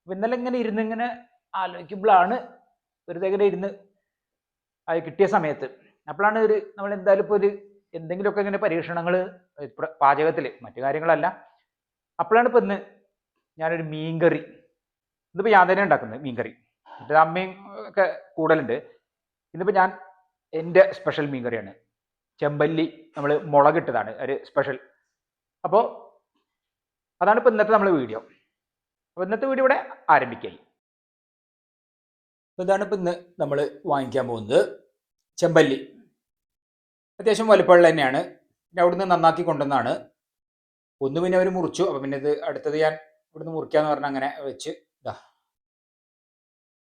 അപ്പം ഇന്നലെ ഇങ്ങനെ ഇരുന്ന് ഇങ്ങനെ ആലോചിക്കുമ്പോഴാണ് വെറുതെ ഇങ്ങനെ ഇരുന്ന് അത് കിട്ടിയ സമയത്ത് അപ്പോഴാണ് നമ്മൾ എന്തായാലും ഇപ്പോൾ എന്തെങ്കിലുമൊക്കെ ഇങ്ങനെ പരീക്ഷണങ്ങൾ പാചകത്തിൽ മറ്റു കാര്യങ്ങളല്ല. അപ്പോഴാണ് ഇപ്പം ഇന്ന് ഞാനൊരു മീൻകറി, ഇന്നിപ്പോൾ ഞാൻ തന്നെ ഉണ്ടാക്കുന്നത് മീൻകറി. മറ്റേ അമ്മയും ഒക്കെ കൂടുതലുണ്ട്. ഇന്നിപ്പോൾ ഞാൻ എൻ്റെ സ്പെഷ്യൽ മീൻകറിയാണ്. ചെമ്പല്ലി നമ്മൾ മുളകിട്ടതാണ് ഒരു സ്പെഷ്യൽ. അപ്പോൾ അതാണ് ഇപ്പോൾ ഇന്നത്തെ നമ്മൾ വീഡിയോ. അപ്പോൾ ഇന്നത്തെ വീഡിയോ ഇവിടെ ആരംഭിക്കായി. അപ്പോൾ ഇതാണ് ഇപ്പോൾ ഇന്ന് നമ്മൾ വാങ്ങിക്കാൻ പോകുന്നത് ചെമ്പല്ലി. അത്യാവശ്യം വലുപ്പമുള്ള തന്നെയാണ്. പിന്നെ അവിടുന്ന് നന്നാക്കി കൊണ്ടുവന്നാണ്. ഒന്ന് പിന്നെ അവർ മുറിച്ചു. അപ്പം പിന്നെ ഇത് അടുത്തത് ഞാൻ ഇവിടുന്ന് മുറിക്കാന്ന് പറഞ്ഞാൽ അങ്ങനെ വെച്ച് ഇതാ.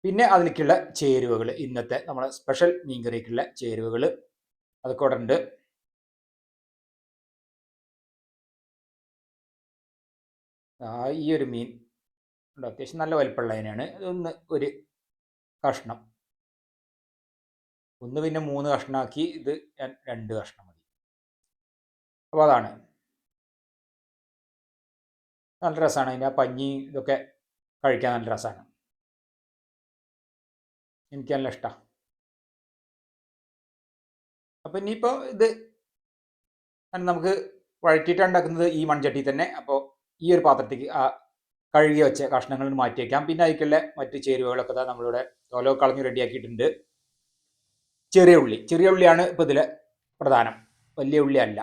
പിന്നെ അതിലേക്കുള്ള ചേരുവകൾ, ഇന്നത്തെ നമ്മളെ സ്പെഷ്യൽ മീൻകറിക്കുള്ള ചേരുവകൾ അതൊക്കെ ഇവിടെ ഉണ്ട്. ഈ ഒരു മീൻ ഉണ്ട്, അത്യാവശ്യം നല്ല വലിപ്പമുള്ളതിനാണ്. ഇതൊന്ന് ഒരു കഷ്ണം, ഒന്ന് പിന്നെ 3 കഷ്ണമാക്കി, ഇത് ഞാൻ 2 കഷ്ണം മതി. അപ്പോൾ അതാണ് നല്ല രസമാണ്. അതിൻ്റെ ആ പഞ്ഞി ഇതൊക്കെ കഴിക്കാൻ നല്ല രസമാണ്. എനിക്ക് നല്ല ഇഷ്ടമാണ്. അപ്പം ഇനിയിപ്പോൾ ഇത് നമുക്ക് വഴറ്റിയിട്ടാണ് ഉണ്ടാക്കുന്നത് ഈ മൺചട്ടി തന്നെ. അപ്പോൾ ഈ ഒരു പാത്രത്തേക്ക് ആ കഴുകി വെച്ച കഷ്ണങ്ങൾ മാറ്റി വയ്ക്കാം. പിന്നെ അതിലേക്കുള്ള മറ്റ് ചേരുവകളൊക്കെ തന്നെ നമ്മളിവിടെ തോലോ കളഞ്ഞ് റെഡിയാക്കിയിട്ടുണ്ട്. ചെറിയ ഉള്ളിയാണ് ഇപ്പോൾ ഇതിൽ പ്രധാനം, വലിയ ഉള്ളി അല്ല.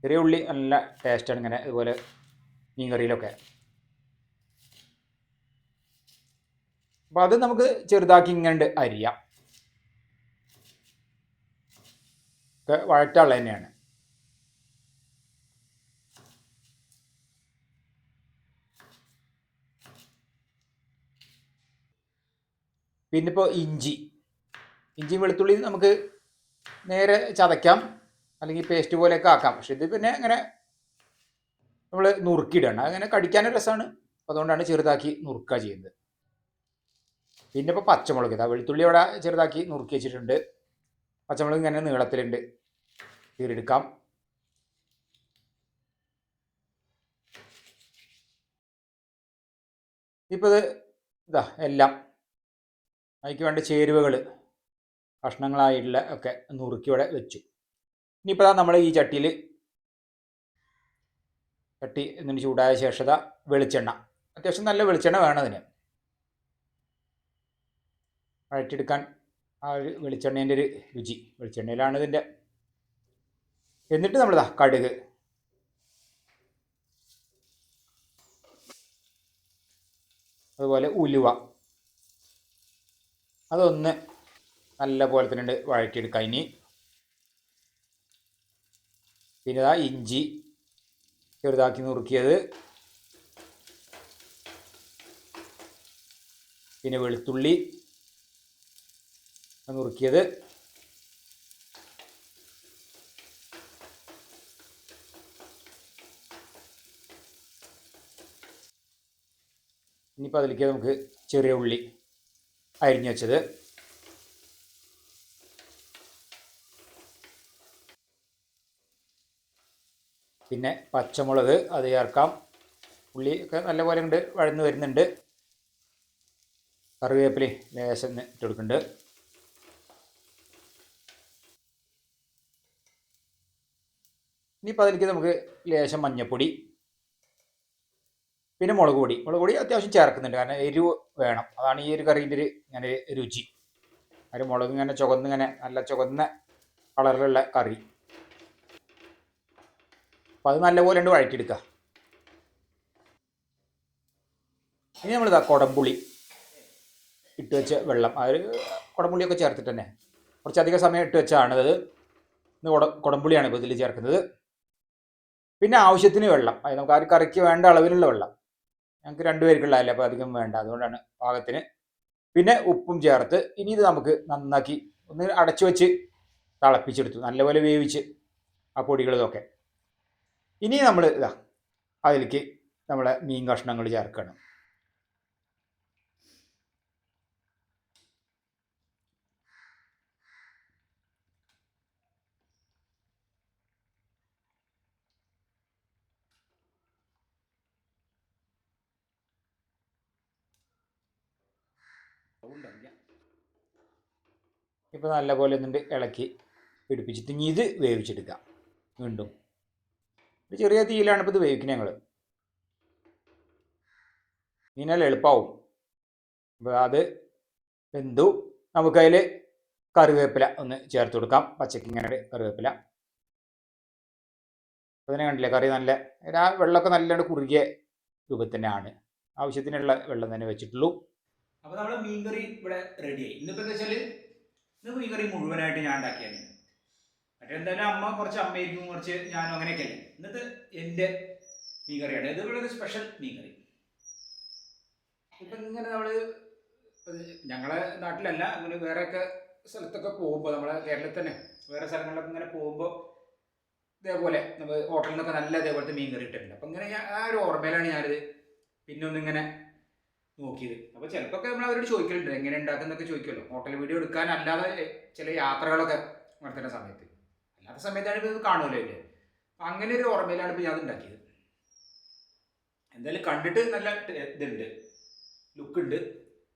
ചെറിയ ഉള്ളി നല്ല ടേസ്റ്റാണ് ഇങ്ങനെ ഇതുപോലെ മീൻകറിയിലൊക്കെ. അപ്പോൾ അത് നമുക്ക് ചെറുതാക്കി ഇങ്ങനെ അരിയാം. ഒക്കെ വഴറ്റാനുള്ള തന്നെയാണ്. പിന്നെ ഇപ്പോൾ ഇഞ്ചി വെളുത്തുള്ളി നമുക്ക് നേരെ ചതയ്ക്കാം, അല്ലെങ്കിൽ പേസ്റ്റ് പോലെയൊക്കെ ആക്കാം. പക്ഷെ ഇത് പിന്നെ അങ്ങനെ നമ്മൾ നുറുക്കിയിടണം, അങ്ങനെ കടിക്കാനൊരു രസമാണ്. അതുകൊണ്ടാണ് ചെറുതാക്കി നുറുക്കുക ചെയ്യുന്നത്. പിന്നെ ഇപ്പോൾ പച്ചമുളക്, ഇതാ വെളുത്തുള്ളി അവിടെ ചെറുതാക്കി നുറുക്കി വെച്ചിട്ടുണ്ട്. പച്ചമുളക് ഇങ്ങനെ നീളത്തിലുണ്ട്, കീറിയെടുക്കാം. ഇപ്പോൾ ഇതാ എല്ലാം അതിക്ക് വേണ്ട ചേരുവകൾ കഷ്ണങ്ങളായിട്ടുള്ള ഒക്കെ നുറുക്കി ഇവിടെ വെച്ചു. ഇനിയിപ്പോൾ നമ്മൾ ഈ ചട്ടി എന്നിട്ട് ചൂടായ ശേഷം വെളിച്ചെണ്ണ, അത്യാവശ്യം നല്ല വെളിച്ചെണ്ണ വേണം അതിന് വഴറ്റിയെടുക്കാൻ. ആ ഒരു വെളിച്ചെണ്ണേൻ്റെ ഒരു രുചി വെളിച്ചെണ്ണയിലാണ് ഇതിൻ്റെ. എന്നിട്ട് നമ്മളിതാ കടുക്, അതുപോലെ ഉലുവ, അതൊന്ന് നല്ല പോലെ തന്നെ വഴറ്റിയെടുക്കാം. ഇനി പിന്നെ ഇതാ ഇഞ്ചി ചെറുതാക്കി നുറുക്കിയത്, പിന്നെ വെളുത്തുള്ളി നുറുക്കിയത്, ഇനിയിപ്പോൾ അതിലേക്ക് നമുക്ക് ചെറിയ ഉള്ളി അരിഞ്ഞു വെച്ചത്, പിന്നെ പച്ചമുളക് അത് ചേർക്കാം. ഉള്ളി ഒക്കെ നല്ലപോലെ ഉണ്ട് വഴന്ന് വരുന്നുണ്ട്. കറിവേപ്പില ലേശം ഇട്ട് കൊടുക്കുന്നുണ്ട്. ഇനിയിപ്പോൾ അതിലേക്ക് നമുക്ക് ലേശം മഞ്ഞൾപ്പൊടി, പിന്നെ മുളക് പൊടി അത്യാവശ്യം ചേർക്കുന്നുണ്ട്, കാരണം എരിവ് വേണം. അതാണ് ഈ ഒരു കറീൻ്റെ ഒരു ഇങ്ങനെ രുചി. ഒരു മുളക് ഇങ്ങനെ ചുവന്നിങ്ങനെ നല്ല ചുവന്ന കളറിലുള്ള കറി. അപ്പോൾ അത് നല്ലപോലെ ഉണ്ട് വഴറ്റിയെടുക്കുക. ഇനി നമ്മളിതാ കുടംപുളി ഇട്ട് വെച്ച വെള്ളം, ആ ഒരു കുടംപുളിയൊക്കെ ചേർത്തിട്ട് തന്നെ കുറച്ചധികം സമയം ഇട്ട് വെച്ചാണ് അത്. ഇന്ന് കുടംപുളിയാണ് ഇപ്പോൾ ഇതിൽ ചേർക്കുന്നത്. പിന്നെ ആവശ്യത്തിന് വെള്ളം, അത് നമുക്ക് ആ ഒരു കറിക്ക് വേണ്ട അളവിലുള്ള വെള്ളം. ഞങ്ങൾക്ക് 2 പേർക്കുള്ളതല്ലേ, അപ്പോൾ അധികം വേണ്ട, അതുകൊണ്ടാണ് പാകത്തിന്. പിന്നെ ഉപ്പും ചേർത്ത് ഇനി ഇത് നമുക്ക് നന്നാക്കി ഒന്ന് അടച്ചു വെച്ച് തിളപ്പിച്ചെടുത്തു, നല്ലപോലെ വേവിച്ച് ആ പൊടികളിതൊക്കെ. ഇനി നമ്മൾ അതിലേക്ക് നമ്മളെ മീൻ കഷ്ണങ്ങൾ ചേർക്കണം. ഇപ്പോൾ നല്ലപോലെ എന്നിട്ട് ഇളക്കി പിടിപ്പിച്ചിട്ട് ഇനി ഇത് വേവിച്ചെടുക്കാം. വീണ്ടും ഒരു ചെറിയ തീയിലാണ് ഇപ്പോൾ ഇത് വേവിക്കുന്നത് ഞങ്ങൾ. മീനാൽ എളുപ്പമാവും. അപ്പോൾ അത് വെന്തു. നമുക്കതിൽ കറിവേപ്പില ഒന്ന് ചേർത്ത് കൊടുക്കാം. പച്ചക്ക് ഇങ്ങനെ കറിവേപ്പില. അതിനെ കണ്ടില്ലേ, കറി നല്ല വെള്ളമൊക്കെ നല്ലോണം കുറുകിയ രൂപത്തിൽ തന്നെയാണ്. ആവശ്യത്തിനുള്ള വെള്ളം തന്നെ വെച്ചിട്ടുള്ളൂ. അപ്പോൾ നമ്മൾ മീൻകറി ഇവിടെ റെഡിയായി. ഇന്നിപ്പോൾ എന്താ വെച്ചാൽ ഇന്ന് മീൻകറി മുഴുവനായിട്ട് ഞാൻ ഉണ്ടാക്കിയാണ്. മറ്റെന്തായാലും അമ്മ കുറച്ച് അമ്മയായിരിക്കും, കുറച്ച് ഞാനും അങ്ങനെയൊക്കെയല്ലേ. ഇന്നത്തെ എൻ്റെ മീൻകറിയാണ്. ഇത് ഇവിടെ ഒരു സ്പെഷ്യൽ മീൻകറി. ഇപ്പം ഇങ്ങനെ നമ്മൾ ഞങ്ങളെ നാട്ടിലല്ല, അങ്ങനെ വേറെയൊക്കെ സ്ഥലത്തൊക്കെ പോകുമ്പോൾ, നമ്മളെ കേരളത്തിൽ തന്നെ വേറെ സ്ഥലങ്ങളിലൊക്കെ ഇങ്ങനെ പോകുമ്പോൾ ഇതേപോലെ നമ്മൾ ഹോട്ടലിൽ നിന്നൊക്കെ നല്ല ഇതേപോലത്തെ മീൻ കറി ഇട്ടിട്ടുണ്ട്. അപ്പം ഇങ്ങനെ ആ ഒരു ഓർമ്മയിലാണ് ഞാനിത് പിന്നെ ഒന്നിങ്ങനെ നോക്കിയത്. അപ്പോൾ ചിലപ്പോൾ നമ്മൾ അവരോട് ചോദിക്കലുണ്ട് എങ്ങനെ ഉണ്ടാക്കുന്നൊക്കെ ചോദിക്കുമല്ലോ, ഹോട്ടൽ വീഡിയോ എടുക്കാൻ. അല്ലാതെ ചില യാത്രകളൊക്കെ നടത്തുന്ന സമയത്ത്, അല്ലാത്ത സമയത്താണ് ഇപ്പോൾ ഇത് കാണുമല്ലോ ഇല്ലേ. അപ്പം അങ്ങനെ ഒരു ഓർമ്മയിലാണ് ഇപ്പോൾ ഞാൻ ഉണ്ടാക്കിയത്. എന്തായാലും കണ്ടിട്ട് നല്ല ഇതുണ്ട്, ലുക്കുണ്ട്.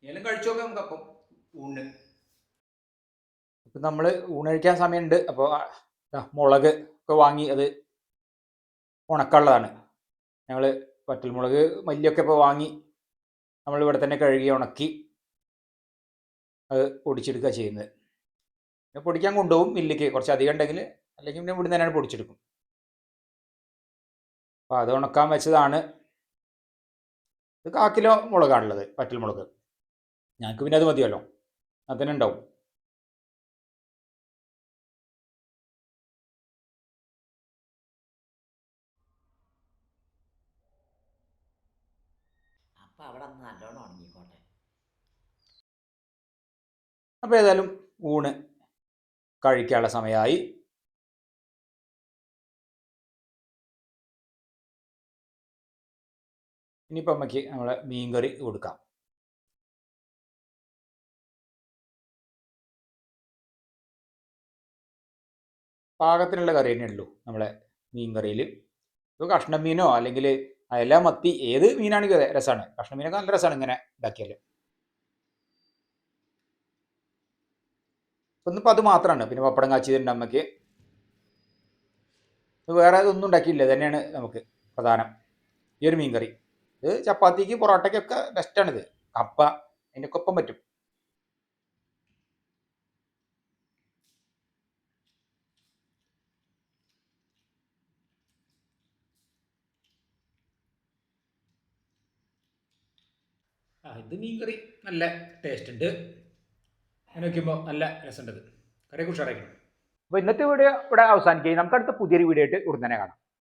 ഏതായാലും കഴിച്ചു നോക്കാം നമുക്കപ്പം ഊണ്. ഇപ്പം നമ്മൾ ഊണ് കഴിക്കാൻ സമയമുണ്ട്. അപ്പോൾ മുളക് ഒക്കെ വാങ്ങി അത് ഉണക്കാനുള്ളതാണ്. ഞങ്ങൾ വറ്റൽമുളക് മല്ലിയൊക്കെ ഇപ്പോൾ വാങ്ങി നമ്മളിവിടെ തന്നെ കഴുകി ഉണക്കി അത് പൊടിച്ചെടുക്കുക ചെയ്യുന്നത്. പിന്നെ പൊടിക്കാൻ കൊണ്ടുപോകും മില്ലിലേക്ക്, കുറച്ച് അധികം ഉണ്ടെങ്കിൽ. അല്ലെങ്കിൽ പിന്നെ ഇവിടെ തന്നെയാണ് പൊടിച്ചെടുക്കും. അപ്പോൾ അത് ഉണക്കാൻ വെച്ചതാണ്. ഇത് 1/4 കിലോ മുളകാണുള്ളത്, വറ്റൽമുളക്. ഞങ്ങൾക്ക് പിന്നെ അത് മതിയല്ലോ, അതിന് ഉണ്ടാവും. അപ്പോൾ ഏതായാലും ഊണ് കഴിക്കാനുള്ള സമയമായി. ഇനിയിപ്പോൾ അമ്മയ്ക്ക് നമ്മളെ മീൻകറി കൊടുക്കാം. പാകത്തിനുള്ള കറി തന്നെ ഉള്ളൂ നമ്മളെ മീൻ കറിയിൽ. ഇപ്പോൾ കഷ്ണം മീനോ അല്ലെങ്കിൽ അയല, മത്തി, ഏത് മീനാണെങ്കിൽ രസമാണ്. കഷ്ണം മീനൊക്കെ നല്ല രസമാണ് ഇങ്ങനെ ഉണ്ടാക്കിയാൽ. ഇന്നിപ്പോൾ അത് മാത്രമാണ്. പിന്നെ പപ്പടം കാച്ചിയതുണ്ട് അമ്മയ്ക്ക്. വേറെ ഇതൊന്നും ഉണ്ടാക്കിയില്ല. തന്നെയാണ് നമുക്ക് പ്രധാനം ഈ ഒരു മീൻ കറി. ഇത് ചപ്പാത്തിക്ക് പൊറോട്ടയ്ക്കൊക്കെ ബെസ്റ്റാണിത്. കപ്പ അതിനൊക്കെ ഒപ്പം പറ്റും. ഇത് മീൻ കറി നല്ല ടേസ്റ്റ് ഉണ്ട്. അങ്ങനെ വയ്ക്കുമ്പോൾ നല്ല രസമുണ്ടത്. കറിയൊക്കെ ഉഷാറായിരിക്കണം. അപ്പോൾ ഇന്നത്തെ വീഡിയോ ഇവിടെ അവസാനിക്കുകയും നമുക്ക് അടുത്ത പുതിയൊരു വീഡിയോ ആയിട്ട് ഉടൻ തന്നെ കാണാം.